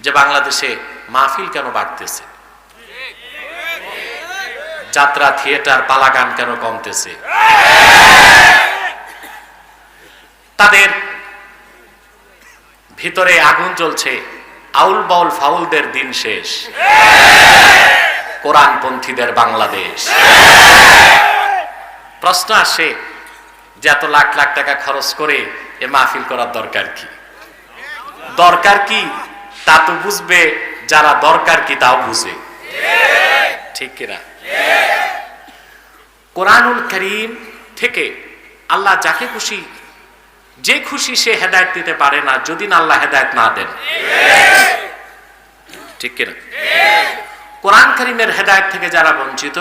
যে বাংলাদেশে মাহফিল কেন বাড়তেছে, যাত্রা থিয়েটার পালা গান কেন কমতেছে, তাদের ভিতরে আগুন জ্বলছে। আউল বাউল ফাউলদের দিন শেষ, কোরআনপন্থীদের বাংলাদেশ। প্রশ্ন আসে যে এত লাখ লাখ টাকা খরচ করে এ মাহফিল করার দরকার কি? দরকার কি তা তো বুঝবে যারা দরকার কি তাও বুঝে, ঠিক কিনা? কোরআনুল কারীম থেকে আল্লাহ যাকে খুশি, যে খুশি সে হেদায়েত দিতে পারে না যদি না আল্লাহ হেদায়েত না দেন, ঠিক কিনা? কোরআন কারীমের হেদায়েত থেকে যারা বঞ্চিত,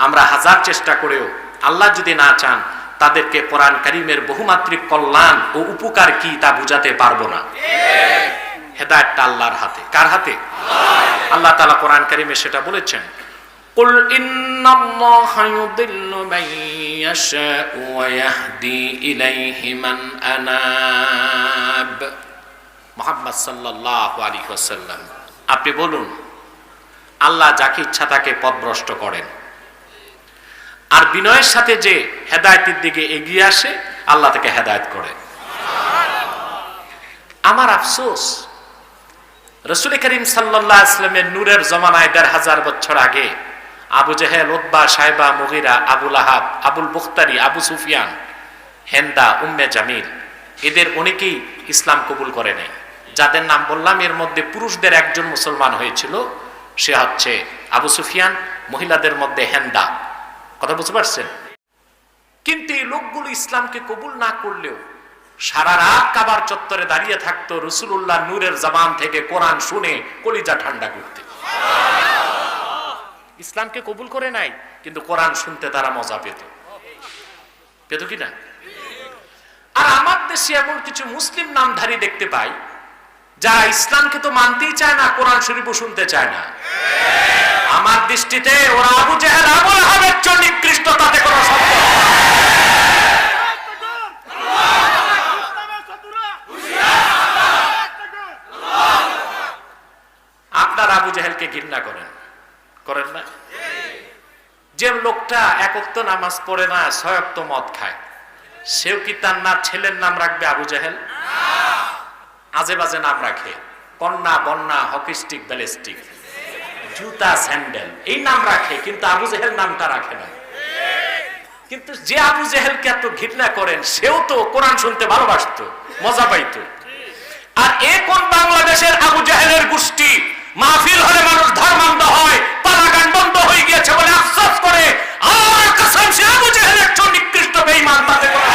আমরা হাজার চেষ্টা করেও আল্লাহ যদি না চান তাদেরকে কোরআন কারীমের বহুমাত্রিক কল্যাণ ও উপকার কি তা বুঝাতে পারবো না। হেদায়েতটা আল্লাহর হাতে। কার হাতে? আল্লাহ তাআলা কোরআন কারীমে সেটা বলেছেন, কুল ইন্নাল্লাহা ইউদিল্লু মান ইয়াশাউ ওয়া ইয়াহদি ইলাইহি মান আনাব। মুহাম্মদ সাল্লাল্লাহু আলাইহি ওয়াসাল্লাম, আপনি বলুন, আল্লাহ যাকে ইচ্ছা তাকে পথভ্রষ্ট করেন, আর বিনয়ের সাথে যে হেদায়েতের দিকে এগিয়ে আসে আল্লাহ তাকে হেদায়েত করেন। আমার আফসোস, রাসূল করিম সাল্লাল্লাহু আলাইহি ওয়াসাল্লামের নূরের জমানায় ১৫০০ বছর আগে আবু জেহেল, উতবা, শাইবা, মুগীরা, আবু লাহাব, আবুল বুখতারি, আবু সুফিয়ান, হেন্দা, উম্মে জামিল, এদের অনেকেই ইসলাম কবুল করে নাই। যাদের নাম বললাম এর মধ্যে পুরুষদের একজন মুসলমান হয়েছিল, সে হচ্ছে আবু সুফিয়ান, মহিলাদের মধ্যে হেন্দা। কথা বুঝতে পারছেন? কিন্তু এই লোকগুলো ইসলামকে কবুল না করলেও সারা রাত কাবার চত্বরে দাঁড়িয়ে থাকতো রাসূলুল্লাহ নূরের জবান থেকে কোরআন শুনে কলিজা ঠান্ডা করতে। ইসলামকে কবুল করে নাই কিন্তু কোরআন শুনতে তারা মজা পেত, পেত কিনা? আর আমার দেশে এমন কিছু মুসলিম নামধারী দেখতে পাই যারা ইসলামকে তো মানতেই চায় না, কোরআন শরীফও শুনতে চায় না। আমার দৃষ্টিতে ওরা আবু জেহেল, আবু লাহাবের চেয়ে নিকৃষ্ট, তাতে কোনো সন্দেহ নেই। আপনার আবু জেহেলকে ঘৃণা করেন, করেন না? যে লোকটা এক ওয়াক্ত নামাজ পড়ে না, ৬ ওয়াক্ত মদ খায়, সেও কি তার না ছেলের নাম রাখবে আবু জেহেল? আজে বাজে নাম রাখে, কন্যা, বন্যা, হকিস্টিক, ব্যালিস্টিক, জুতা, স্যান্ডেল, এই নাম রাখে, কিন্তু আবু জেহেল নামটা রাখে না। কিন্তু যে আবু জেহেলকে এত ঘৃণা করেন, সেও তো কোরআন শুনতে ভালোবাসতো, মজা পাইতো। আর এ কোন বাংলাদেশের আবু জেহেলের গোষ্ঠী? মাহফিল হলে মানুষ ধর্মান্ধ হয়, পালা গান বন্ধ হয়ে গিয়েছে বলে আফসোস করে, আর কসম সে আবু জেহেলের চেয়ে নিকৃষ্ট বেঈমান, তাতে কোনো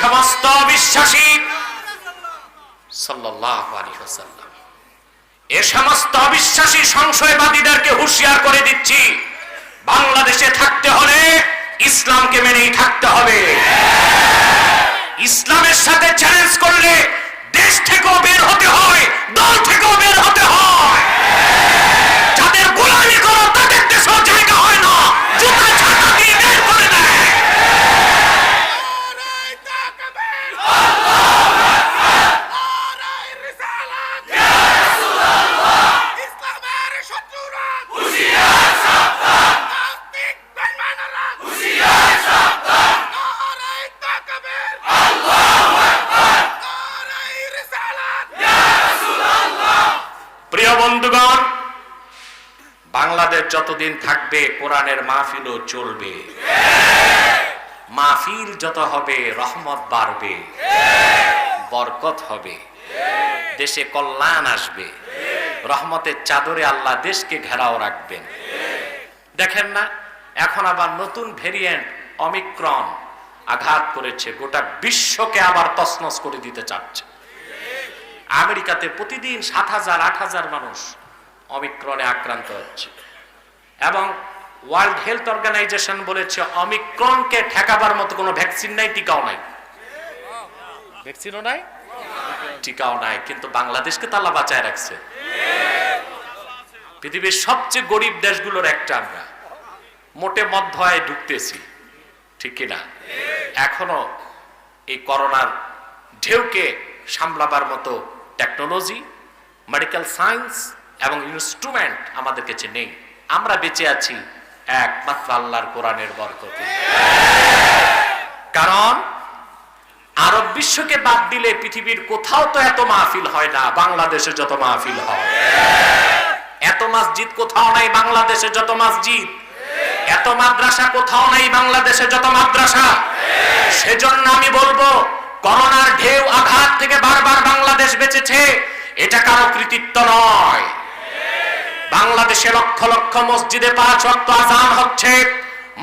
সমস্ত বিশ্বাসী সাল্লাল্লাহু আলাইহি ওয়াসাল্লাম, এ সমস্ত অবিশ্বাসী সংশয়বাদীদেরকে হুঁশিয়ার করে দিচ্ছি, বাংলাদেশে থাকতে হলে ইসলামকে মেনেই থাকতে হবে। ইসলামের সাথে চ্যালেঞ্জ করলে দেশ থেকেও বের হতে হয়, দল থেকেও বের হতে হয়। যাদের গোলামি করো তাদের দেশেও জায়গা হয় না, জুতা ছাতা দিয়ে বের করে দেয়। বন্ধুগণ, বাংলাদেশ যতদিন থাকবে কোরআনের মাহফিলও চলবে। মাহফিল যত হবে রহমত বাড়বে, বরকত হবে, দেশে কল্যাণ আসবে, রহমতের চাদরে আল্লাহ দেশকে ঘেরাও রাখবেন। দেখেন না, এখন আবার নতুন ভেরিয়েন্ট অমিক্রন আঘাত করেছে, গোটা বিশ্বকে আবার তছনছ করে দিতে চাচ্ছে। আমেরিকাতে প্রতিদিন ৭,০০০, ৮,০০০ মানুষ অমিক্রনে আক্রান্ত হচ্ছে, এবং ওয়ার্ল্ড হেলথ অর্গানাইজেশন বলেছে অমিক্রনকে ঠেকাবার মতো কোনো ভ্যাকসিন নাই, টিকাও নাই। ভ্যাকসিনও নাই, টিকাও নাই, কিন্তু বাংলাদেশকে তো আল্লাহ বাঁচায় রাখছে। পৃথিবীর সবচেয়ে গরিব দেশগুলোর একটা আমরা, মোটে মধ্যয় ঢুকতেছি, ঠিক কিনা? এখনো এই করোনার ঢেউকে সামলাবার মতো টেকনোলজি, মেডিকেল সায়েন্স এবং ইনস্ট্রুমেন্ট আমাদের কাছে নেই। আমরা বেঁচে আছি একমাত্র আল্লাহর কোরআনের বরকতে। কারণ আরব বিশ্বকে বাদ দিলে পৃথিবীর কোথাও তো এত মাহফিল হয় না বাংলাদেশে যত মাহফিল হয়। এত মসজিদ কোথাও নাই বাংলাদেশে যত মসজিদ, এত মাদ্রাসা কোথাও নাই বাংলাদেশে যত মাদ্রাসা। সেজন্য আমি বলবো, করোনার ঢেউ আঘাত থেকে বারবার বাংলাদেশ বেঁচেছে, এটা কারো কৃতিত্ব নয়। বাংলাদেশে লক্ষ লক্ষ মসজিদে 5 ওয়াক্ত আযান হচ্ছে,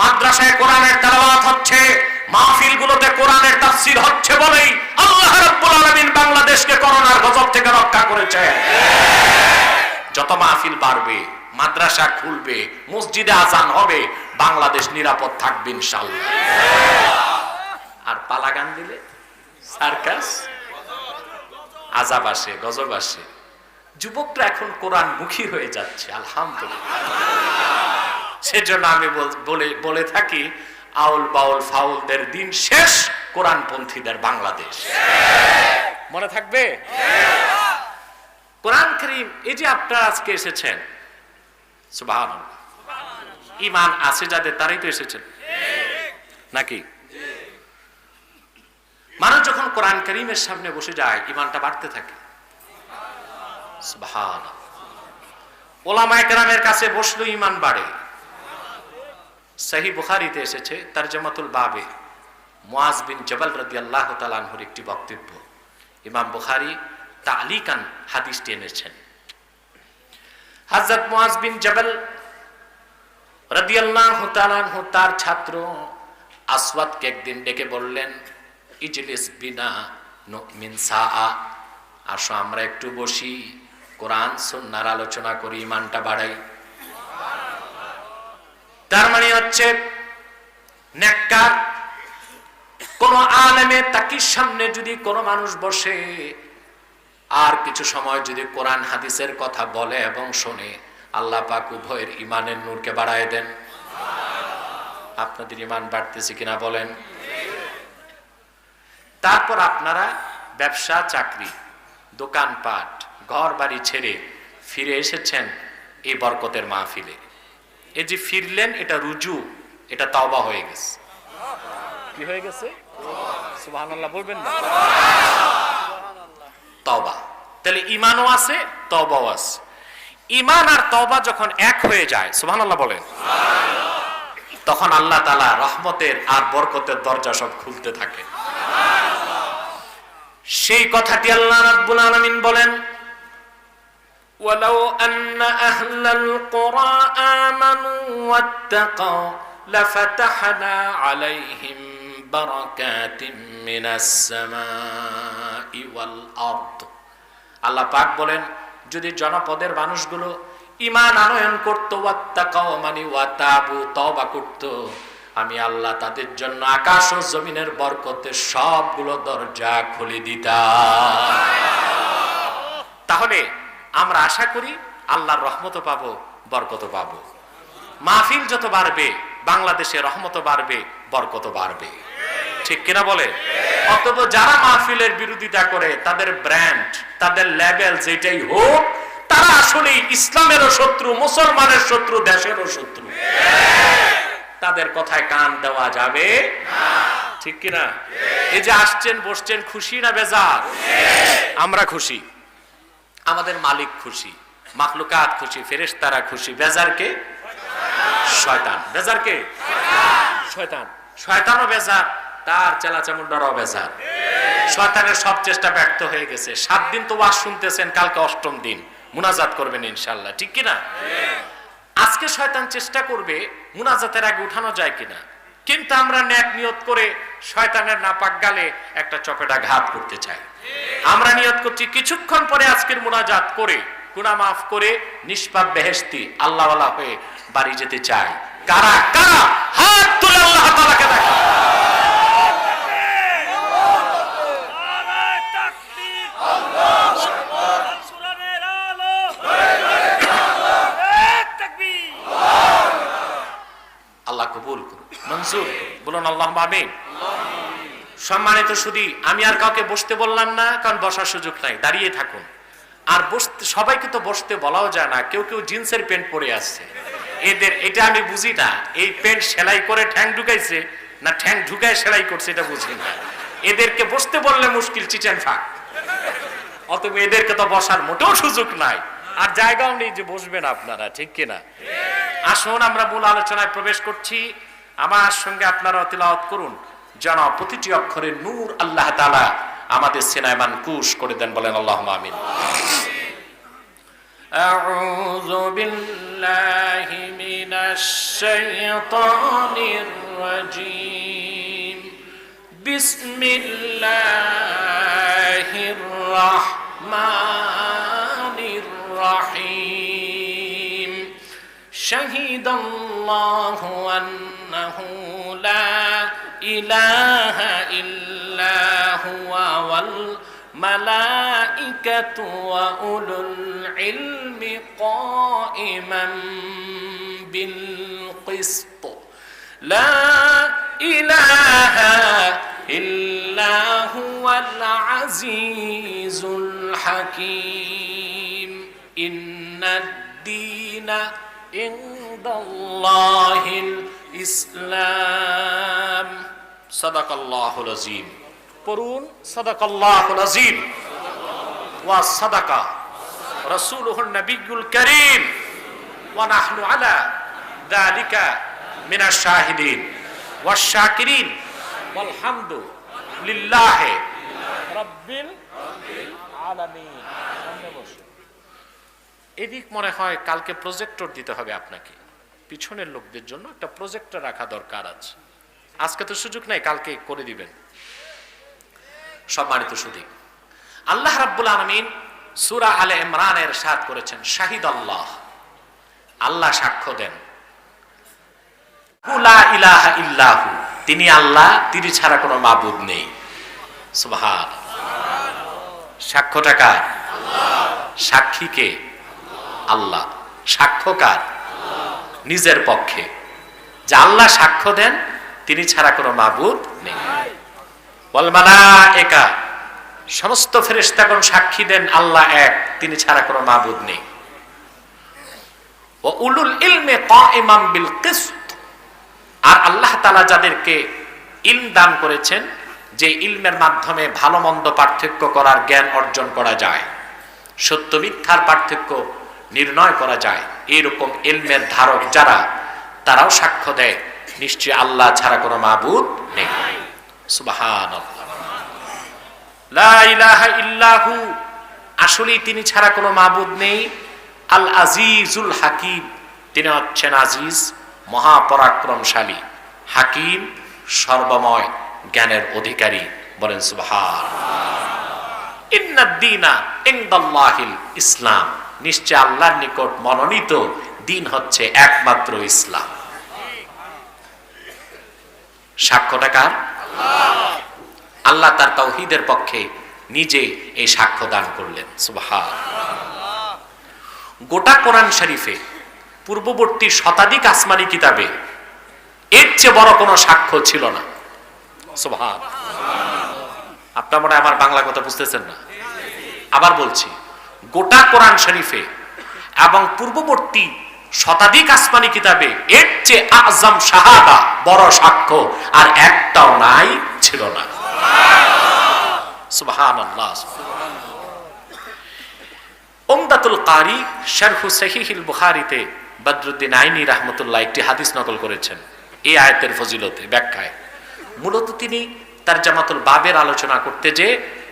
মাদ্রাসায় কোরআনের তেলাওয়াত হচ্ছে, মাহফিলগুলোতে কোরআনের তাফসীর হচ্ছে বলেই আল্লাহ রাব্বুল আলামিন বাংলাদেশকে করোনার গজব থেকে রক্ষা করেছে। যত মাহফিল বাড়বে, মাদ্রাসা খুলবে, মসজিদে আযান হবে, বাংলাদেশ নিরাপদ থাকবে ইনশাআল্লাহ। আর পালাগান দিলে সার্কাস, আযাব আসে, গজব আসে। যুবকরা এখন কোরআন মুখী হয়ে যাচ্ছে আলহামদুলিল্লাহ। সেজন্য আমি বলে থাকি, আউল বাউল ফাউলদের দিন শেষ, কোরআনপন্থীদের বাংলাদেশ। মনে থাকবে? কোরআন কারীম, এই যে আপনারা আজকে এসেছেন, সুবহানাল্লাহ, ঈমান আছে যাদের, তারাই তো এসেছেন নাকি? মানুষ যখন কোরআন কারীমের সামনে বসে যায়, ঈমানটা বাড়তে থাকে। সুবহানাল্লাহ। ওলামায়ে কেরামের কাছে বসলে ঈমান বাড়ে। সহিহ বুখারীতে এসেছে, তারজমাতুল বাবে, মুআজ বিন জবাল রাদিয়াল্লাহু তাআলা আনহুর একটি বক্তব্য। ইমাম বুখারী তালিকান হাদিসটি এনেছেন। হযরত মুআজ বিন জবাল রাদিয়াল্লাহু তাআলা আনহু তার ছাত্র আসওয়াদকে একদিন ডেকে বললেন, ইজলিস বিনা নুমিন সাআ, আসো আমরা একটু বসি, কোরআন সুন্নাহর আলোচনা করি, ঈমানটা বাড়াই। তার মানে হচ্ছে নেককার কোন আলেমে তাকির সামনে যদি কোন মানুষ বসে আর কিছু সময় যদি কোরআন হাদিসের কথা বলে এবং শোনে, আল্লাহ পাক উভয়ের ঈমানের নূরকে বাড়ায় দেন। আপনাদের ঈমান বাড়তেছে কিনা বলেন? তারপর আপনারা ব্যবসা, চাকরি, দোকানপাট, ঘর বাড়ি ছেড়ে ফিরে এসেছেন এই বরকতের মাহফিলে। এই যে ফিরলেন, এটা রুজু, এটা তওবা হয়ে গেছে। কি হয়ে গেছে? সুবহানাল্লাহ বলবেন না? তওবা। তাহলে ঈমানও আছে, তওবাও আছে। ঈমান আর তওবা যখন এক হয়ে যায়, সুবহানাল্লাহ বলেন, তখন আল্লাহ তাআলা রহমতের আর বরকতের দরজা সব খুলতে থাকে। সেই কথাটি আল্লাহ রাব্বুল আলামিন বলেন, ওয়ালাউ আন্না আহলাল কুরা আমানু ওয়াত্তাকাউ লাফাতাহনা আলাইহিম বারাকাতিম মিনাস সামাই ওয়াল আরদ। আল্লাহ পাক বলেন, যদি জনপদের মানুষগুলো ঈমান আনয়ন করত, ওয়াত্তাকাউ মানে ওয়াতাবু, তওবা করত, আমি আল্লাহ তাদের জন্য আকাশ ও জমিনের বরকতের সবগুলো দরজা খুলে দিতাম। তাহলে আমরা আশা করি আল্লাহর রহমতও পাবো, বরকতও পাবো। মাহফিল যত বাড়বে, বাংলাদেশে রহমতও বাড়বে, বরকতও বাড়বে। ঠিক কিনা বলে? অতএব যারা মাহফিলের বিরোধিতা করে, তাদের ব্র্যান্ড, তাদের লেভেল যেটাই হোক, তারা আসলে ইসলামেরও শত্রু, মুসলমানের শত্রু, দেশেরও শত্রু। তাদের কথায় কান দেওয়া যাবে না। ঠিক কিনা? এই যে আসছেন, বসছেন, খুশি না বেজার? আমরা খুশি, আমাদের মালিক খুশি, মাখলুকাত খুশি, ফেরেশতারা খুশি। বেজার কে? শয়তান। বেজার কে? শয়তান। শয়তানও বেজার, তার চেলাচামুন্ডারাও বেজার। শয়তানের সব চেষ্টা ব্যর্থ হয়ে গেছে। 7 দিন তো ওয়াজ শুনতেছেন, কালকে 8ম দিন মুনাজাত করবেন ইনশাআল্লাহ। ঠিক কিনা? আজকে শয়তান চেষ্টা করবে মুনাজাতের আগে উঠানো যায় কিনা, কিন্তু আমরা নেক নিয়ত করে শয়তানের নাপাক গালে একটা চপেটা ঘাত করতে চাই। আমরা নিয়ত করছি কিছুক্ষণ পরে আজকের মুনাজাত করে গুনাহ মাফ করে নিষ্পাপ বেহেশতি আল্লাহওয়ালা হয়ে বাড়ি যেতে চাই। কারা কারা হাত তুলে আল্লাহ তাআলাকে দেখা। মঞ্জুর, বলুন আল্লাহুম্মা আমিন। সম্মানিত সুধী, আমি আর কাউকে বসতে বললাম না, কারণ বসার সুযোগ নাই, দাঁড়িয়ে থাকুন। আর বসতে, সবাইকে তো বসতে বলাও যায় না, কেউ কেউ জিন্সের প্যান্ট পরে আসছে, এদের এটা আমি বুঝি না, এই প্যান্ট সেলাই করে ঠ্যাং ঢুকাইছে না ঠ্যাং ঢুকায় সেলাই করছে এটা বুঝি না। এদেরকে বসতে বললে মুশকিল, চিচেন ফাঁক, অতএব এদেরকে তো বসার মোটেও সুযোগ নাই, আর জায়গাও নেই যে বসবেন আপনারা, ঠিক কিনা? আসুন আমরা মূল আলোচনায় প্রবেশ করছি। আমার সঙ্গে আপনারা তিলাওয়াত করুন, যেন প্রতিটি অক্ষরে নূর আল্লাহ তাআলা আমাদের সিনায় মানকুশ করে দেন, বলেন আল্লাহুম্মা আমিন। আউযু বিল্লাহি মিনাশ শাইতানির রাজীম। বিসমিল্লাহির রাহমানির রাহিম। শাহিদাল্লাহু আন্নাহু লা ইলাহা ইল্লা হুয়া ওয়াল মালাইকাতু ওয়া উলুল ইলমি কাইমান বিল কিসত। লা ইলাহা ইল্লা হুয়াল আজিজুল হাকীম। ইন্নাদ-দীনা ইনদাল্লাহিল ইসলাম। সাদাকাল্লাহুল আযীম। পড়ুন সাদাকাল্লাহুল আযীম ওয়া সাদাকা রাসূলুহুন নবিয়্যুল কারীম ওয়া নাহনু আলা যালিকা মিনাশ শাহিদিন ওয়াশ শাকিরিন ওয়াল হামদু লিল্লাহি রাব্বিল আলামিন। এদিক মনে হয় কালকে প্রজেক্টর দিতে হবে আপনাকে, পিছনের লোকদের জন্য একটা প্রজেক্টর রাখা দরকার আছে। আজকে তো সুযোগ নাই, কালকে করে দিবেন। সম্মানিত সুধী, আল্লাহ রাব্বুল আলামিন সূরা আলে ইমরানে ইরশাদ করেছেন, শাহিদাল্লাহ, আল্লাহ সাক্ষ্য দেন, লা ইলাহা ইল্লাহু, তিনি আল্লাহ, তিনি ছাড়া কোনো মাবুদ নেই। সুবহানাল্লাহ। সাক্ষ্যটা কার? সাক্ষী কে? আল্লাহ। সাক্ষ্যকার? নিজের পক্ষে, যে আল্লাহ সাক্ষ্য দেন তিনি ছাড়া কোনো মাবুদ নেই। ওয়াল মালায়েকা, সমস্ত ফেরেশতাগণ সাক্ষী দেন আল্লাহ এক, তিনি ছাড়া কোনো মাবুদ নেই। ওয়া উলুল ইলমি কাইমান বিল কিসত, আর আল্লাহ তাআলা যাদেরকে ইলম দান করেছেন, যে ইলমের মাধ্যমে ভালো মন্দ পার্থক্য করার জ্ঞান অর্জন করা যায়, সত্য মিথ্যার পার্থক্য নির্ণয় করা যায়, এরকম ইলমের ধারক যারা, তারাও সাক্ষ্য দেয় নিশ্চয় আল্লাহ ছাড়া কোনো মাবুদ নেই। সুবহানাল্লাহ। লা ইলাহা ইল্লাহু, আসলেই তিনি ছাড়া কোনো মাবুদ নেই। আল আজিজুল হাকিম, তিনি হচ্ছেন আজিজ, মহাপরাক্রমশালী, হাকিম, সর্বময় জ্ঞানের অধিকারী, বলেন সুবহানাল্লাহ। ইন্নাদ-দীনা ইনদাল্লাহিল ইসলাম, নিশ্চয় আল্লাহর নিকট মনোনীত দিন হচ্ছে একমাত্র ইসলাম। সাক্ষ্যটা কার? আল্লাহ তার তাওহীদের পক্ষে নিজে এই সাক্ষ্য দান করলেন। সুবহানাল্লাহ। গোটা কোরআন শরীফে পূর্ববর্তী শতাধিক আসমানি কিতাবে এর চেয়ে বড় কোনো সাক্ষ্য ছিল না। সুবহানাল্লাহ। আপনারা মনে হয় আমার বাংলা কথা বুঝতেছেন না, আবার বলছি, গোটা কোরআন শরীফে এবং পূর্ববর্তী শতাধিক আসমানি কিতাবে এর চেয়ে আযম শাহাদা, বড় সাক্ষ্য আর একটাও নাই, ছিল না। সুবহানাল্লাহ। উমদাতুল কারি শারহু সহিহুল বুখারীতে বদরুদ্দিন আইনি রাহমাতুল্লাহ একটি হাদিস নকল করেছেন এই আয়াতের ফজিলতে ব্যাখ্যায়। মূলত তিনি তারজামাতুল বাবের আলোচনা করতে যে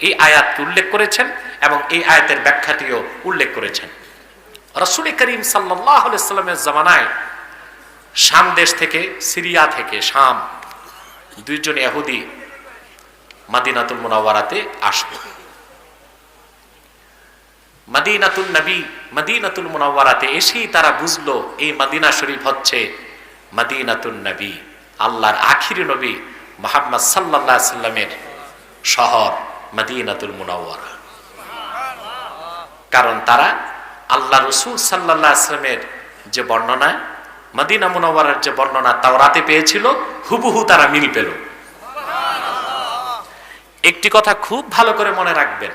এই আয়াতকে উল্লেখ করেছেন এবং এই আয়াতের ব্যাখ্যাটিও উল্লেখ করেছেন। রাসূল করিম সাল্লাল্লাহু আলাইহি ওয়াসাল্লামের জামানায় শাম দেশ থেকে, সিরিয়া থেকে, শাম, দুইজন ইহুদি মদিনাতুল মুনাওয়ারাতে আসলো। মদিনাতুল নবী, মদিনাতুল মুনাওয়ারাতে এসেই তারা বুঝলো এই মদিনা শরীফ হচ্ছে মদিনাতুল নবী, আল্লাহর আখিরি নবী মুহাম্মদ সাল্লাল্লাহু আলাইহি ওয়াসাল্লামের শহর মদিনাতুল মুনাওয়ারা। কারণ তারা আল্লাহ রাসূল সাল্লাল্লাহু আলাইহি ওয়াসাল্লামের যে বর্ণনা, মদিনা মুনাওয়ারার যে বর্ণনা তাওরাতে পেয়েছিল হুবহু তারা মিল পেল। একটি কথা খুব ভালো করে মনে রাখবেন,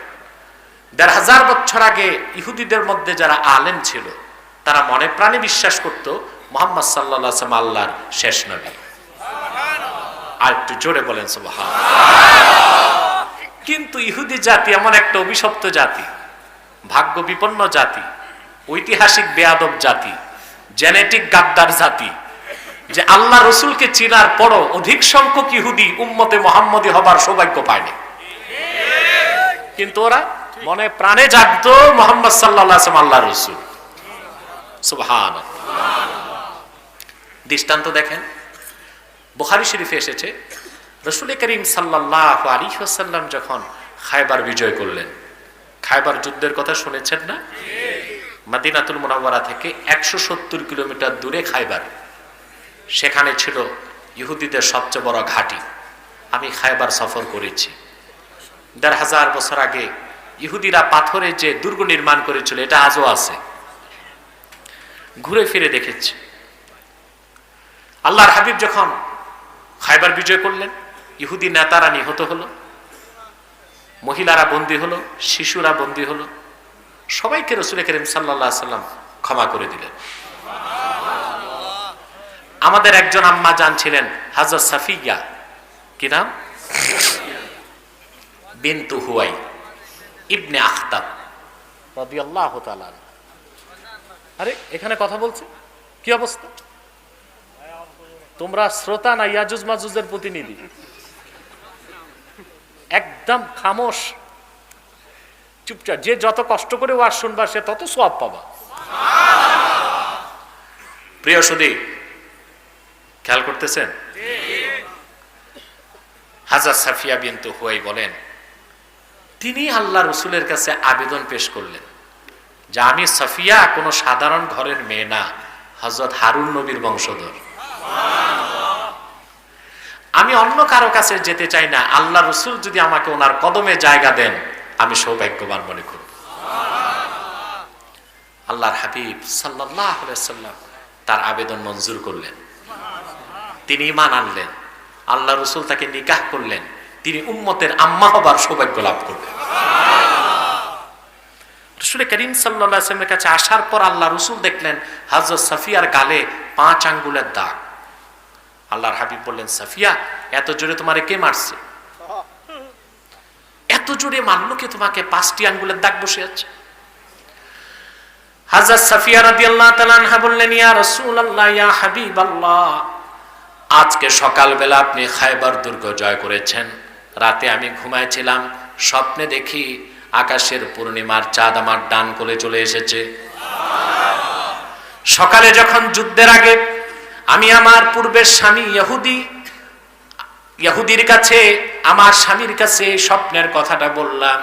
১৫০০ বছর আগে ইহুদিদের মধ্যে যারা আলেম ছিল তারা মনে প্রাণে বিশ্বাস করত মুহাম্মদ সাল্লাল্লাহু আলাইহি ওয়াসাল্লাম আল্লাহর শেষ নবী। আর একটু জোরে বলেন সুবহানাল্লাহ। কিন্তু ইহুদি জাতি এমন একটা অভিশপ্ত জাতি, ভাগ্য বিপন্ন জাতি, ঐতিহাসিক বেয়াদব জাতি, জেনেটিক গাদ্দার জাতি, যে আল্লাহ রসুলকে চিনার পরও অধিক সংখ্যক ইহুদি উম্মতে মুহাম্মদী হবার সৌভাগ্য পায়নি। কিন্তু ওরা মনে প্রাণে জাগতো মুহাম্মদ সাল্লাল্লাহু আলাইহি ওয়াসাল্লাম আল্লাহর রাসূল। সুবহানাল্লাহ। দৃষ্টান্ত দেখেন, বুখারী শরীফে এসেছে রাসূল করিম সাল্লাল্লাহু আলাইহি ওয়াসাল্লাম যখন খায়বার বিজয় করলেন, খায়বার যুদ্ধের কথা শুনেছেন না? মদিনাতুল মুনাওয়ারা থেকে ১৭০ কিলোমিটার দূরে খায়বার, সেখানে ছিল ইহুদিদের সবচেয়ে বড় ঘাঁটি। আমি খায়বার সফর করেছি। ১৫০০ বছর আগে ইহুদিরা পাথরে যে দুর্গ নির্মাণ করেছিল এটা আজও আছে, ঘুরে ফিরে দেখেছি। আল্লাহর হাবিব যখন খায়বার বিজয় করলেন, ইহুদি নেতারা নিহত হলো, মহিলারা বন্দী হলো, শিশুরা বন্দী হলো, সবাইকে রাসূল করিম সাল্লাল্লাহু আলাইহি ওয়াসাল্লাম ক্ষমা করে দিলেন। আমাদের একজন আম্মা জান ছিলেন হযরত সাফিয়া, কি নাম? বিনতু হুয়াই ইবনে আখতাব রাদিয়াল্লাহু তাআলা। আরে এখানে কথা বলছে, কি অবস্থা? তোমরা শ্রোতা না ইয়াজুজ মাজুজের প্রতিনিধি? একদম খামোশ, চুপচাপ। যে যত কষ্ট করে ওয়াজ শুনবা সে তত সওয়াব পাবা। প্রিয় সুধী, খেয়াল করতেছেন? হযরত সাফিয়া বিনতু হুয়াই বলেন, তিনি আল্লাহ রসুলের কাছে আবেদন পেশ করলেন যে আমি সাফিয়া কোনো সাধারণ ঘরের মেয়ে না, হযরত হারুন নবীর বংশধর। আমি অন্য কারো কাছে যেতে চাই না, আল্লাহ রসুল যদি আমাকে ওনার কদমে জায়গা দেন আমি সৌভাগ্যবান মনে করব। আল্লাহর হাবিব সাল্লাল্লাহু আলাইহি ওয়াসাল্লাম তার আবেদন মঞ্জুর করলেন, তিনি ঈমান আনলেন, আল্লাহ রসুল তাকে নিকাহ করলেন, তিনি উম্মতের আম্মা হবার সৌভাগ্য লাভ করলেন। রাসূল করিম সাল্লাল্লাহু আলাইহি ওয়াসাল্লামের কাছে আসার পর আল্লাহ রসুল দেখলেন হযরত সাফিয়ার গালে 5 আঙ্গুলের দাগ। আল্লাহর হাবিব বললেন, সাফিয়া, এত জোরে তোমারে কে মারছে? এত জোরে মারলো কে তোমাকে? 5টি আঙ্গুলের দাগ বসে আছে। হযরত সাফিয়া রাদিয়াল্লাহু তাআলা আনহা বললেন, ইয়া রাসূলুল্লাহ, ইয়া হাবিবাল্লাহ, আজকে সকালবেলা আপনি খায়বার দুর্গ জয় করেছেন, রাতে আমি ঘুমাইছিলাম, স্বপ্নে দেখি আকাশের পূর্ণিমার চাঁদ আমার ডান কোলে চলে এসেছে। সকালে যখন যুদ্ধের আগে আমি আমার পূর্বের স্বামী ইহুদির কাছে, আমার স্বামীর কাছে স্বপ্নের কথাটা বললাম,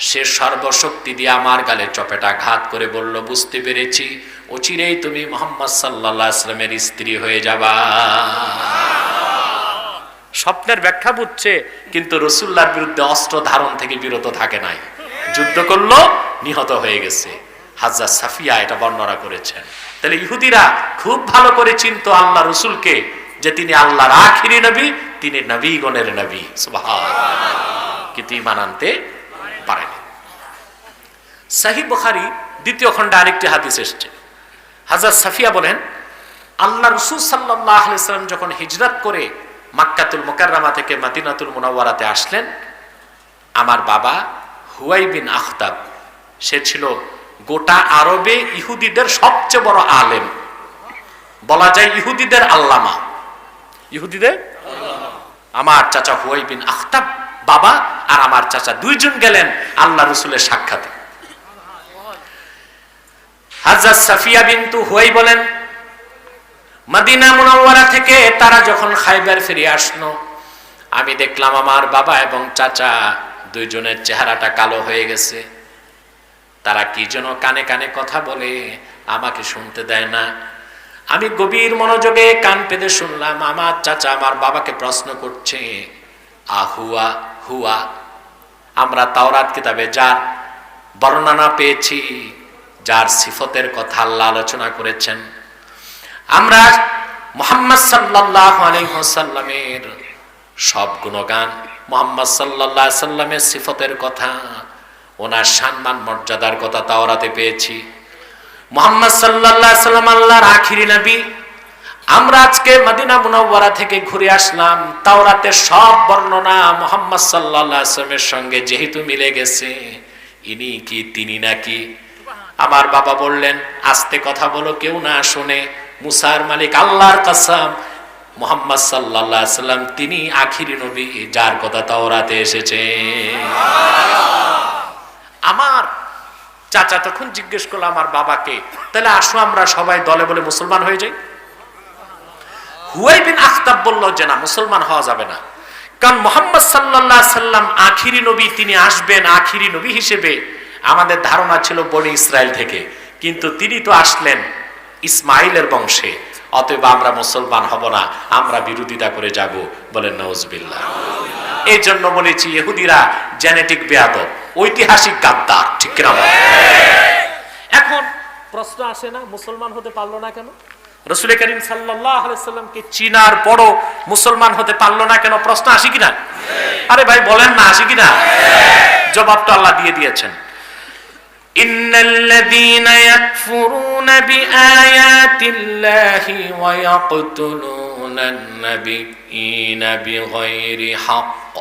সে সর্বশক্তি দিয়ে আমার গালে চপেটাঘাত করে বলল, বুঝতে পেরেছি অচিরেই তুমি মুহাম্মদ সাল্লাল্লাহু আলাইহি ওয়াসাল্লামের স্ত্রী হয়ে যাবা। স্বপ্নের ব্যাখ্যা বুঝছে, কিন্তু রাসূলুল্লাহর বিরুদ্ধে অস্ত্র ধারণ থেকে বিরত থাকে নাই, যুদ্ধ করলো, নিহত হয়ে গেছে। হযরত সাফিয়া এটা বর্ণনা করেছেন। তাহলে ইহুদিরা খুব ভালো করে চিনতো আল্লাহ রসুলকে, যে তিনি আল্লাহর আখিরি নবী, তিনি নবীগণের নবী। সুবহানাল্লাহ। কিন্তু ঈমান আনতে পারেনি। সহিহ বুখারী 2য় খণ্ডে আরেকটি হাদিস এসেছে। হযরত সাফিয়া বলেন, আল্লাহ রাসূল সাল্লাল্লাহু আলাইহি ওয়াসাল্লাম যখন হিজরত করে মক্কাতুল মুকাররমা থেকে মদিনাতুল মুনাওয়ারাতে আসলেন, আমার বাবা হুয়াই বিন আখতাব, সে ছিল গোটা আরবে ইহুদিদের সবচেয়ে বড় আলেম, বলা যায় ইহুদিদের আল্লামা। ইহুদিদের আমার চাচা হুয়াই বিন আখতাব বাবা আর আমার চাচা দুইজন গেলেন আল্লাহ রসুলের সাক্ষাতে। হযরত সাফিয়া বিনতু হুয়াই বলেন, মদিনা মুনাওয়ারা থেকে তারা যখন খায়বার ফিরে আসলো, আমি দেখলাম আমার বাবা এবং চাচা দুইজনের চেহারাটা কালো হয়ে গেছে। তারা কি যেন কানে কানে কথা বলে, আমাকে শুনতে দেয় না। আমি গভীর মনোযোগে কান পেতে শুনলাম, আমার চাচা আমার বাবাকে প্রশ্ন করছে, আহুয়া হুয়া। আমরা তাওরাত কিতাবে যার বর্ণনা পেয়েছি, যার সিফতের কথা আল্লাহ আলোচনা করেছেন, আমরা মুহাম্মদ সাল্লাল্লাহু আলাইহি ওয়াসাল্লামের সব গুণগান, মুহাম্মদ সাল্লাল্লাহু আলাইহি ওয়াসাল্লামের সিফতের কথা, ওনার সম্মান মর্যাদার কথা তাওরাতে পেয়েছি। মুহাম্মদ সাল্লাল্লাহু আলাইহি ওয়াসাল্লাম আল্লাহর আখিরি নবী। আমরা আজকে মদিনা মুনাওয়ারা থেকে ঘুরে আসলাম, তাওরাতের সব বর্ণনা মুহাম্মদ সাল্লাল্লাহু আলাইহি ওয়াসাল্লামের সঙ্গে যেহেতু মিলে গেছে, ইনি কি তিনি নাকি? আমার বাবা বললেন, আস্তে কথা বলো, কেউ না শুনে। মুসার মালিক আল্লাহর কসম, মুহাম্মদ সাল্লাল্লাহু আলাইহি ওয়াসাল্লাম তিনি আখিরি নবী যার কথা তাওরাতে এসেছে। আমার চাচা তখন জিজ্ঞেস করলো আমার বাবাকে, তাহলে আসো আমরা সবাই দলে বলে মুসলমান হয়ে যাই। হুয়াই বিন আখতাব বলল যে না, মুসলমান হওয়া যাবে না, কারণ মুহাম্মদ সাল্লাল্লাহু আলাইহি ওয়াসাল্লাম আখিরি নবী, তিনি আসবেন আখিরি নবী হিসেবে। আমাদের ধারণা ছিল বনি ইসরায়েল থেকে, কিন্তু তিনি তো আসলেন ইসমাইলের বংশে, অতএব আমরা মুসলমান হব না, আমরা বিরোধিতা করে যাব। বলেন নাউজুবিল্লাহ। এই জন্য বলেছি ইহুদিরা জেনেটিক বেয়াদব, ঐতিহাসিক গাদ্দার, ঠিক কিনা বলেন? এখন প্রশ্ন আসে না, মুসলমান হতে পারলো না কেন? রাসূল করিম সাল্লাল্লাহু আলাইহি ওয়াসাল্লামকে চিনার পরও মুসলমান হতে পারলো না কেন? প্রশ্ন আসে কিনা? আরে ভাই বলেন না, আসে কিনা? জবাবটা আল্লাহ দিয়ে দিয়েছেন। ইন্নাল্লাযীনা ইয়াকফুরুনা বিআয়াতিল্লাহি ওয়া ইয়াকতুলুনান নাবিয়্যিনা বিগাইরি হক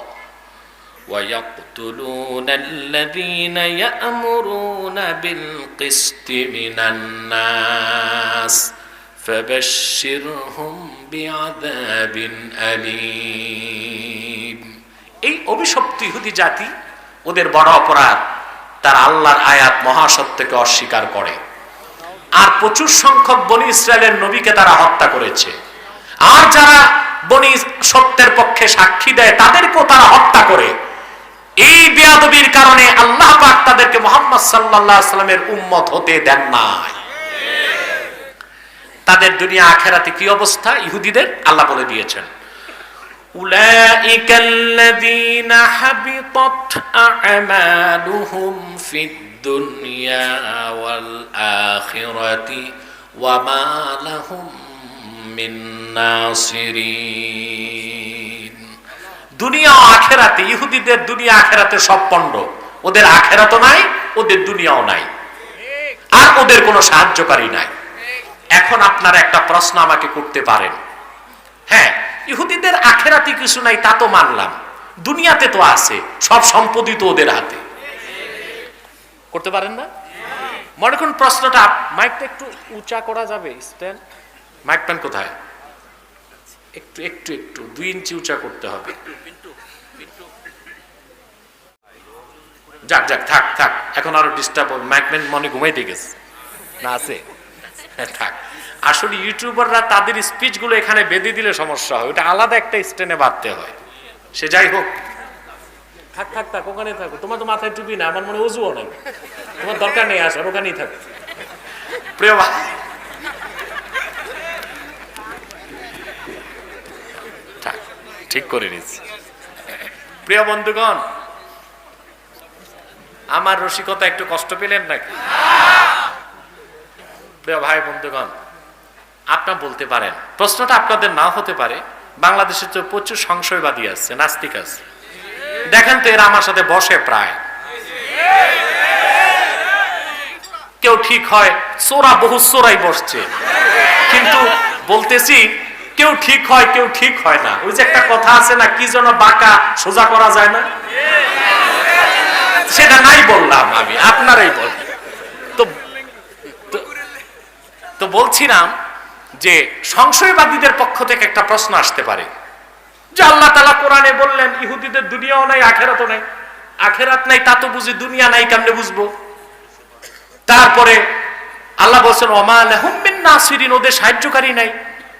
ওয়া ইয়াকতুলুনাল্লাযীনা ইয়া'মুরুনা বিল কিসতি মিনান নাস ফাবাশশিরহুম বিআযাবিন আলীম। এই অভিশপ্ত ইহুদি জাতি, ওদের বড় অপরাধ, তারা আল্লাহর আয়াত মহাসত্যকে অস্বীকার করে, আর প্রচুর সংখ্যক বনি ইসরায়েলের নবীকে তারা হত্যা করেছে। আর যারা বনি সত্যের পক্ষে সাক্ষী দেয় তাদেরকেও তারা হত্যা করে। এই বেয়াদবির কারণে আল্লাহ পাক তাদেরকে মুহাম্মদ সাল্লাল্লাহু আলাইহি ওয়াসাল্লামের উম্মত হতে দেন নাই। তাদের দুনিয়া আখিরাতে কি অবস্থা ইহুদিদের আল্লাহ বলে দিয়েছেন, উলাইকাল্লাযীনা হাবিতাত আ'মালুহুম ফিদ দুনিয়া ওয়াল আখিরাতি ওয়া মা লাহুম মিন নাসিরিন। দুনিয়া ও আখিরাতে, ইহুদিদের দুনিয়া আখিরাতে সব পণ্ড, ওদের আখিরাতও নাই, ওদের দুনিয়াও নাই, আর ওদের কোনো সাহায্যকারী নাই। এখন আপনারা একটা প্রশ্ন আমাকে করতে পারেন, হ্যাঁ ইহুদিদের আখিরাতে কিছু নাই তা তো মানলাম, দুনিয়াতে তো আছে, সব সম্পত্তি তো ওদের হাতে, করতে পারেন না? মনে করুন প্রশ্নটা, মাইকটা একটু উঁচা করা যাবে? স্ট্যান্ড মাইক প্যান কোথায়? একটু একটু একটু 2 ইঞ্চি উঁচা করতে হবে। যাক যাক, থাক থাক, এখন আরো ডিস্টার্ব হবে। মাইক প্যান মনে ঘুমাইতে গেছে না, আছে? থাক। আসলে ইউটিউবাররা তাদের স্পিচ গুলো এখানে বেঁধে দিলে সমস্যা হয়, ওটা আলাদা একটা স্ট্যান্ডে বাঁধতে হয়। সে যাই হোক, থাক থাক থাক, ওখানে থাকো। তোমার তো মাথায় টুপি না, আমার মনে অজুও নাই, তোমার দরকার নেই আসার, ওখানেই থাকো। প্রিয় ভাই, ঠিক করে নিচ্ছি। প্রিয় বন্ধুগণ, আমার রসিকতা একটু কষ্ট পেলেন নাকি? প্রিয় ভাই বন্ধুগণ, আপনারা বলতে পারেন, প্রশ্নটা আপনাদের নাও হতে পারে, বাংলাদেশে তো প্রচুর সংশয়বাদী আছে, নাস্তিক আছে, দেখেন তো এরা আমার সাথে বসে প্রায়, কেউ ঠিক হয়, চোরা বহু চোরাই বসছে, কিন্তু বলতেছি কেউ ঠিক হয় কেউ ঠিক হয় না। ওই যে একটা কথা আছে না, কি যেন বাঁকা সোজা করা যায় না, সেটা নাই বললাম আমি, আপনারাই বলেন। তো বলছিলাম যে সংশয়বাদীদের পক্ষ থেকে একটা প্রশ্ন আসতে পারে যে আল্লাহ তাআলা কোরআনে বললেন ইহুদিদের দুনিয়াও নাই আখিরাতও নাই, আখিরাত নাই তা তো বুঝি দুনিয়া নাই কেমনে বুঝবো? তারপরে আল্লাহ বলছেন ওমা লাহুম মিন নাসিরিন, ওদের সাহায্যকারী নাই,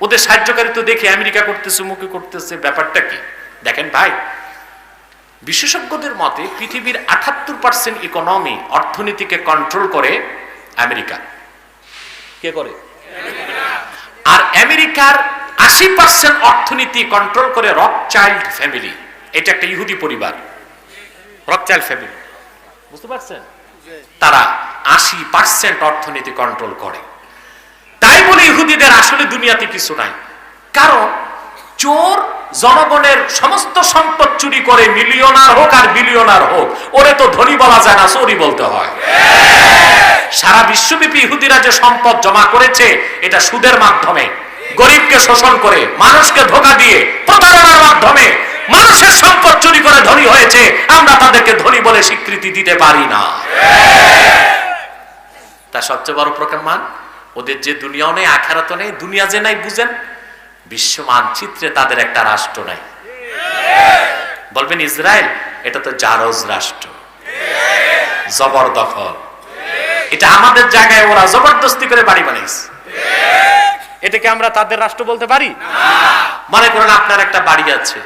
ওদের সাহায্যকারী তো দেখে আমেরিকা করতেছে, মুখে করতেছে, ব্যাপারটা কি? দেখেন ভাই, বিশেষজ্ঞদের মতে পৃথিবীর 78% ইকোনমি, অর্থনীতিকে কন্ট্রোল করে আমেরিকা। কে করে? আর আমেরিকার 80% অর্থনীতি কন্ট্রোল করে রকচাইল্ড ফ্যামিলি, এটা একটা ইহুদি পরিবার, রকচাইল্ড ফ্যামিলি, বুঝতে পারছেন? তারা 80% অর্থনীতি কন্ট্রোল করে। তাই বলে ইহুদিদের আসলে দুনিয়াতে কিছু নাই। কারণ চোর জনগণের সমস্ত সম্পদ চুরি করে, মিলিয়নার হোক আর বিলিয়নার হোক, ওরে তো ধনী বলা যায় না, চোরই বলতে হয়। সারা বিশ্বব্যাপী ইহুদিরা যে সম্পদ জমা করেছে এটা সুদের মাধ্যমে, গরিবকে শোষণ করে, মানুষকে ধোঁকা দিয়ে, প্রতারণার মাধ্যমে মানুষের সম্পদ চুরি করে ধনী হয়েছে। আমরা তাদেরকে ধনী বলে স্বীকৃতি দিতে পারি না। তা সবচেয়ে বড় প্রমাণ, ওদের যে দুনিয়াও নেই আখিরাতও নেই। দুনিয়া যে নাই বুঝেন, বিশ্ব মানচিত্রে তাদের একটা রাষ্ট্র নাই। বলবেন ইসরায়েল, এটা তো জারজ রাষ্ট্র, জবরদখল। এটা আমাদের জায়গায় ওরা জবরদস্তি করে বাড়ি বানাইছে। এটাকে আমরা তাদের রাষ্ট্র বলতে পারি? মনে করেন আপনার একটা বাড়ি আছে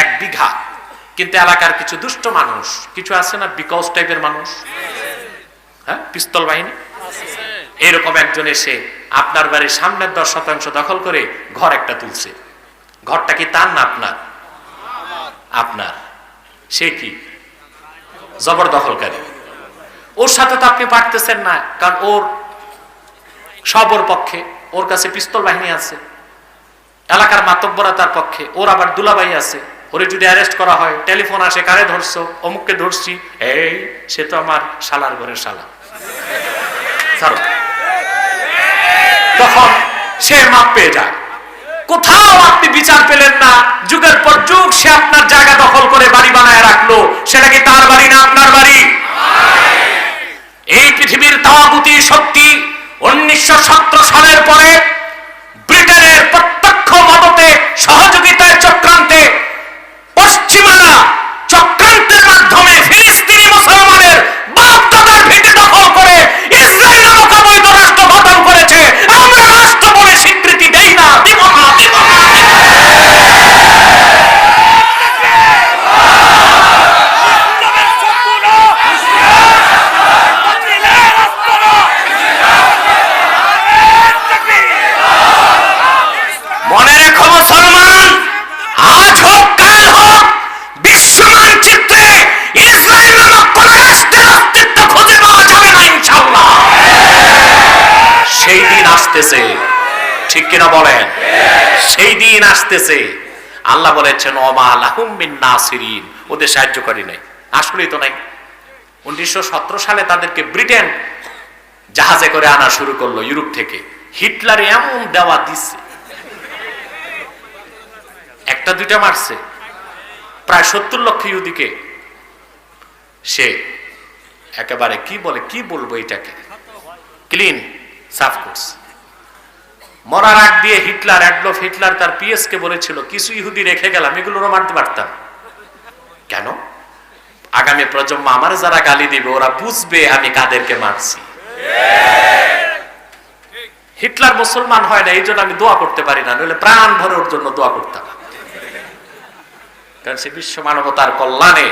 1 বিঘা, কিন্তু এলাকার কিছু দুষ্ট মানুষ, কিছু আছে না বিকজ টাইপের মানুষ, হ্যাঁ, পিস্তল বাহিনী, এরকম একজন এসে আপনার বাড়ির সামনের 10% দখল করে ঘর একটা তুলছে। ঘরটা কি তার না আপনার? আপনার। সে কি জবরদখলকারী। ওর সাথে তো আপনি পারতেছেন না, কারণ ওর সব ওর পক্ষে, ওর কাছে পিস্তল বাহিনী আছে, এলাকার মাতব্বরা তার পক্ষে, ওর আবার দুলাভাই আছে। ওরে যদি অ্যারেস্ট করা হয়, টেলিফোন আসে, কারে ধরছো? অমুককে ধরছি। এই সে তো আমার শালার ঘরের শালা, তখন সে মাপ পেয়ে যায়। কোথাও আপনি বিচার পেলেন না, যুগের পর যুগ সে আপনার জায়গা দখল করে বাড়ি বানায় রাখলো। সেটা কি তার বাড়ি না আপনার বাড়ি? এই পৃথিবীর তাওয়াগুতি শক্তি 1917 সালের পরে ব্রিটেনের প্রত্যক্ষ মদতে, সহযোগিতায়, চক্রান্তে পশ্চিমারা চক্রান্তের মাধ্যমে ফিলিস্তিনি মুসলমানের বাপ দাদার ভিটে দখল করে ইসরায়েল নামক অবৈধ রাষ্ট্র গঠন করেছে। আমরা রাষ্ট্র বলে স্বীকৃতি দেই না, দিব না, দিব না। মনে রেখো মুসলমান, আজ হোক কাল হোক, বিশ্ব মানচিত্রে ইসরায়েল নামক কোন রাষ্ট্রের অস্তিত্ব খুঁজে পাওয়া যাবে না ইনশাআল্লাহ। সেই দিন আসতেছে, ঠিক কিনা বলেন? সেই দিন আসতেছে। আল্লাহ বলেছেন ওমা লাহুম মিন নাসিরিন, ওদের সাহায্যকারী নাই। আসলেই তো নাই। 1917 সালে তাদেরকে ব্রিটেন জাহাজে করে আনা শুরু করলো ইউরোপ থেকে। হিটলার এমন দেওয়া দিচ্ছে, একটা দুইটা মারছে, প্রায় 70 লক্ষ ইহুদিকে সে একেবারে কি বলবো এটাকে ক্লিন সাফ করছে। মরার আগ দিয়ে হিটলার, অ্যাডলফ হিটলার তার পিএস কে বলেছিল, কিছু ইহুদি রেখে গেলাম, এগুলোরও মারতে পারতাম। কেন? আগামী প্রজন্ম আমার যারা গালি দিবে ওরা বুঝবে আমি কাদেরকে মারছি। হিটলার মুসলমান হয় না, এই জন্য আমি দোয়া করতে পারি না, নইলে প্রাণ ভরে ওর জন্য দোয়া করতাম। কারণ সে বিশ্ব মানবতার কল্যাণে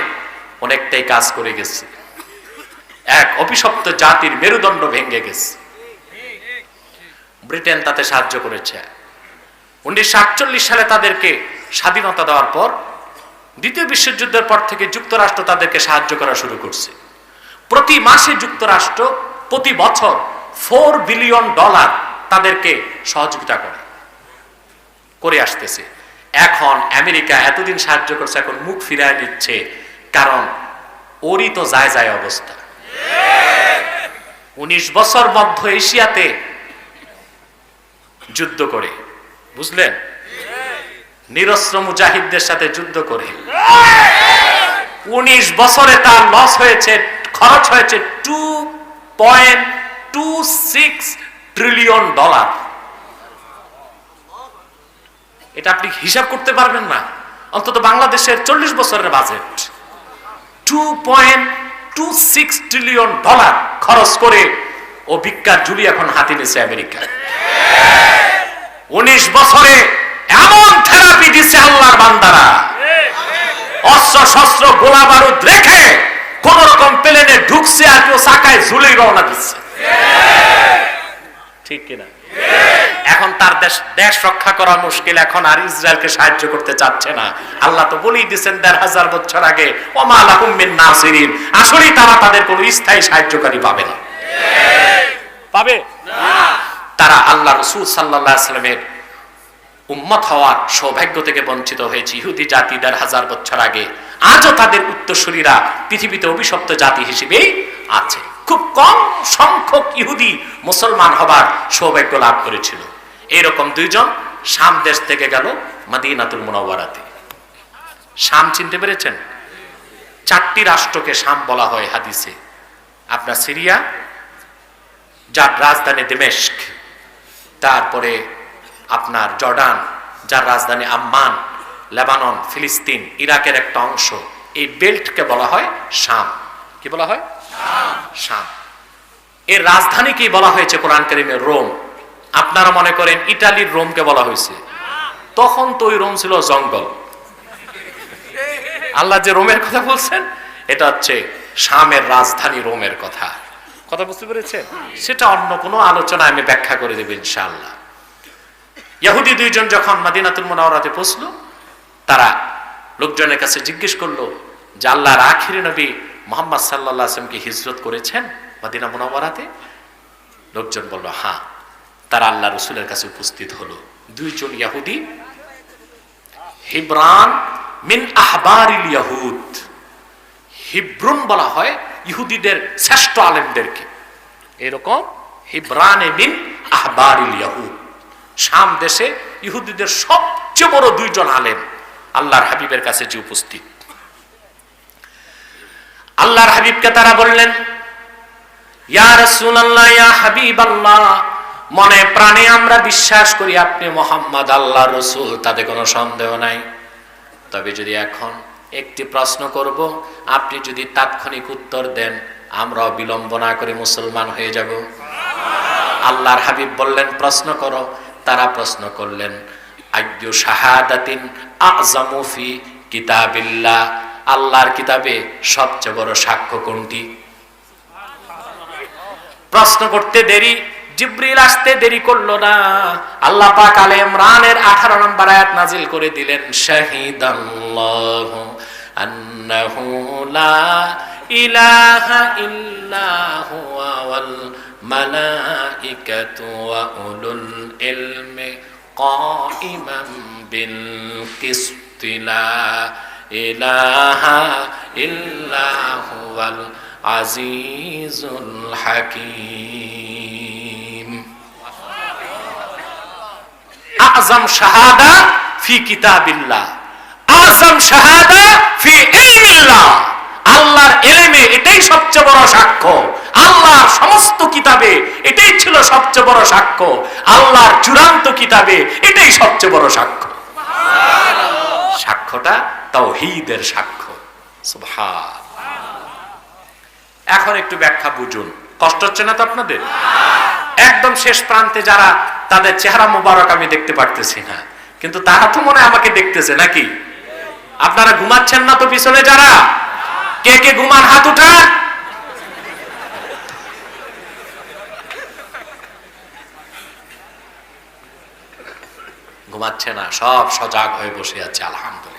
অনেকটাই কাজ করে গেছে, এক অভিশপ্ত জাতির মেরুদণ্ড ভেঙে গেছে। ব্রিটেন তাতে সাহায্য করেছে। 1948 সালে তাদেরকে স্বাধীনতা দেওয়ার পর, দ্বিতীয় বিশ্বযুদ্ধের পর থেকে যুক্তরাষ্ট্র তাদেরকে সাহায্য করা শুরু করছে। প্রতি মাসে যুক্তরাষ্ট্র প্রতি বছর $4 বিলিয়ন তাদেরকে সহযোগিতা করে আসতেছে। এখন আমেরিকা এতদিন সাহায্য করছে, এখন মুখ ফিরায় নিচ্ছে, কারণ ওরই তো যায় যায় অবস্থা। 19 বছর মধ্য এশিয়াতে যুদ্ধ করে, বুঝলেন, নিরস্ত্র মুজাহিদদের সাথে যুদ্ধ করে 19 বছরে তার লস হয়েছে, খরচ হয়েছে $2.26 ট্রিলিয়ন। এটা আপনি হিসাব করতে পারবেন না। অন্তত বাংলাদেশের 40 বছরের বাজেট $2.26 ট্রিলিয়ন খরচ করে ও ভিক্ষার ঝুলি এখন হাতে নিয়েছে আমেরিকা। 19 বছরে এমন থেরাপি দিচ্ছে আল্লাহর বান্দারা, অস্ত্র শস্ত্র গোলা বারুদ রেখে কোন রকম প্লেনে ঢুকছে আর কেউ চাকায় ঝুলে রওনা দিচ্ছে, ঠিক কিনা? এখন তার দেশ রক্ষা করা মুশকিল, এখন আর ইসরায়েলকে সাহায্য করতে চাচ্ছে না। আল্লাহ তো বলেই দিয়েছেন 1500 বছর আগে, ওমা লাহুম মিন নাসিরিন, আসলেই তারা তাদের কোনো স্থায়ী সাহায্যকারী পাবে না। পাবে না। যারা আল্লাহ রাসূল সাল্লাল্লাহু আলাইহি ওয়াসাল্লামের উম্মত হওয়ার সৌভাগ্য থেকে বঞ্চিত হয়েছে ইহুদি জাতি ১,৫০০ বছর আগে, আজও তাদের উত্তরসূরিরা পৃথিবীতে অভিশপ্ত জাতি হিসেবেই আছে। খুব কম সংখ্যক ইহুদি মুসলমান হবার সৌভাগ্য লাভ করেছিল। এরকম দুইজন শাম দেশ থেকে গেল মদিনাতুল মুনাওয়ারাতে। শাম চিনতে পেরেছেন? 4টি রাষ্ট্রকে শাম বলা হয় হাদিসে। আপনার সিরিয়া, যার রাজধানী দিমেশক, তারপরে আপনার জর্ডান, যার রাজধানী আম্মান, লেবানন, ফিলিস্তিন, ইরাকের একটা অংশ, এই বেল্টকে বলা হয় শাম। কি বলা হয়? শাম। এর রাজধানী কি বলা হয়েছে কোরআন কারীমে? রোম। আপনারা মনে করেন ইতালির রোমকে বলা হয়েছে, তখন তো ওই রোম ছিল জঙ্গল। আল্লাহ যে রোমের কথা বলছেন, এটা হচ্ছে শামের রাজধানী রোমের কথা। কথা বুঝতে পেরেছেন? সেটা অন্য কোনো আলোচনা আমি ব্যাখ্যা করে দেব ইনশাআল্লাহ। ইহুদি দুইজন যখন মদিনাতুল মুনাওয়ারাতে পৌঁছলো, তারা লোকজনের কাছে জিজ্ঞেস করলো যে আল্লাহর আখিরি নবী মুহাম্মদ সাল্লাল্লাহু আলাইহি ওয়াসাল্লাম কি হিজরত করেছেন মদিনা মুনাওয়ারাতে? লোকজন বলল হ্যাঁ। তারা আল্লাহ রাসূলের কাছে উপস্থিত হলো। দুইজন ইহুদি, হিব্রান মিন আহবারিল ইয়াহুদ। হিব্রুন বলা হয় ইহুদিদের শ্রেষ্ঠ আলেমদেরকে। এরকম হিব্রানে মিন আহবারিল ইয়াহুদ, শাম দেশে ইহুদিদের সবচেয়ে বড় দুইজন আলেম আল্লাহর হাবিবের কাছে যে উপস্থিত। আল্লাহর হাবিবকে তারা বললেন, ইয়া রাসূলুল্লাহ, ইয়া হাবিবাল্লাহ, মনে প্রাণে আমরা বিশ্বাস করি আপনি মুহাম্মদ আল্লাহর রাসূল, তাতে কোনো সন্দেহ নাই। তবে যদি এখন একটি প্রশ্ন করব, আপনি যদি তাৎক্ষণিক উত্তর দেন, আমরা বিলম্ব না করে মুসলমান হয়ে যাব। আল্লাহর হাবিব বললেন, প্রশ্ন করো। তারা প্রশ্ন করলেন, আইয়ু শাহাদাতিন আযমু ফি কিতাবিল্লাহ, আল্লাহর কিতাবে সবচেয়ে বড় সাক্ষ্য কোনটি? প্রশ্ন করতে দেরি, জিবরিল আসতে দেরি করলো না। আল্লাহ পাক আলে ইমরানের 18 নম্বর আয়াত নাজিল করে দিলেন, শাহিদাল্লাহু আন্নাহু লা ইলাহা ইল্লা হুয়া ওয়াল মালাইকাতু ওয়া উলুল ইলমি কাইমান বিল কিসতি লা ইলাহা ইল্লা হুয়াল আজিজুল হাকিম। আযম শাহাদা ফি কিতাবিল্লাহ, আযম শাহাদা ফি ইলমিল্লাহ, আল্লাহর ইলমে এটাই সবচেয়ে বড় সাক্ষ্য। আল্লাহর সমস্ত কিতাবে এটাই ছিল সবচেয়ে বড় সাক্ষ্য। আল্লাহর চূড়ান্ত কিতাবে এটাই সবচেয়ে বড় সাক্ষ্য। সাক্ষ্যটা তাওহীদের সাক্ষ্য। সুবহান। এখন একটু ব্যাখ্যা বুঝুন। কষ্ট হচ্ছে না তো আপনাদের? একদম শেষ প্রান্তে যারা, তাদের চেহারা মোবারক আমি দেখতে পারতেছি না, কিন্তু তারা তো মনে হয় আমাকে দেখতেছে নাকি? আপনারা ঘুমাচ্ছেন না তো পিছনে যারা? কে কে ঘুমান হাত উঠান। ঘুমাচ্ছে না, সব সজাগ হয়ে বসে আছে, আলহামদুলিল্লাহ।